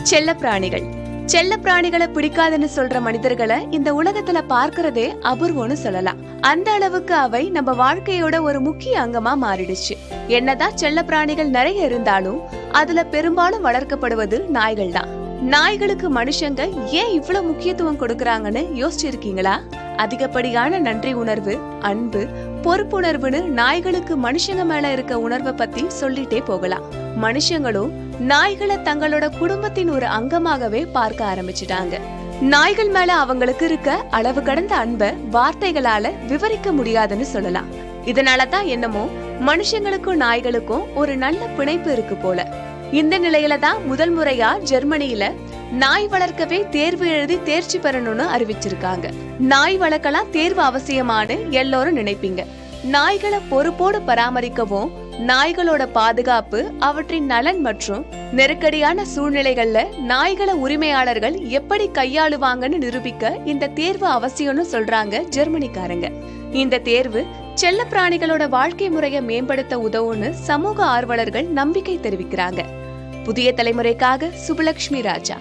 செல்ல பிராணிகள். செல்ல பிராணிகளை பிடிக்காதுன்னு சொல்ற மனிதர்களை இந்த உலகத்துல பார்க்கறதே அபூர்வம்னு சொல்லலாம். அந்த அளவுக்கு அவை நம்ம வாழ்க்கையோட ஒரு முக்கிய அங்கமா மாறிடுச்சு. என்னதான் செல்ல பிராணிகள் நிறைய இருந்தாலும் அதுல பெரும்பாலும் வளர்க்கப்படுவது நாய்கள் தான். நாய்களுக்கு மனுஷங்க ஏன் இவ்வளவு முக்கியத்துவம் கொடுக்கறாங்கன்னு யோசிச்சிருக்கீங்களா? அதிகப்படியான நன்றி உணர்வு, அன்பு, பொறுப்புணர்வுன்னு நாய்களுக்கு மனுஷங்க மேல இருக்க உணர்வை பத்தி சொல்லிட்டே போகலாம். மனுஷங்களும் நாய்களை தங்களோட குடும்பத்தின் ஒரு அங்கமாகவே பார்க்க ஆரம்பிச்சுட்டாங்க. நாய்கள் மேல அவங்களுக்கு இருக்க அளவு கடந்த அன்பை வார்த்தைகளால விவரிக்க முடியாதுன்னு சொல்லலாம். இதனாலதான் என்னமோ மனுஷங்களுக்கும் நாய்களுக்கும் ஒரு நல்ல பிணைப்பு இருக்கு போல. இந்த நிலையில தான் முதல் முறையா ஜெர்மனியில நாய் வளர்க்கவே தேர்வு எழுதி தேர்ச்சி பெறணும்னு அறிவிச்சிருக்காங்க. நாய் வளர்க்கலாம் தேர்வு அவசியமானு எல்லாரும் நினைப்பீங்க. நாய்களை பொறுப்போடு பராமரிக்கவும், நாய்களோட பாதுகாப்பு, அவற்றின் நலன் மற்றும் நெருக்கடியான சூழ்நிலைகள்ல நாய்களை உரிமையாளர்கள் எப்படி கையாளுவாங்கன்னு நிரூபிக்க இந்த தேர்வு அவசியம்னு சொல்றாங்க ஜெர்மனிக்காரங்க. இந்த தேர்வு செல்ல பிராணிகளோட வாழ்க்கை முறையை மேம்படுத்த உதவும்னு சமூக ஆர்வலர்கள் நம்பிக்கை தெரிவிக்கிறாங்க. புதிய தலைமுறைக்காக சுபலட்சுமி ராஜா.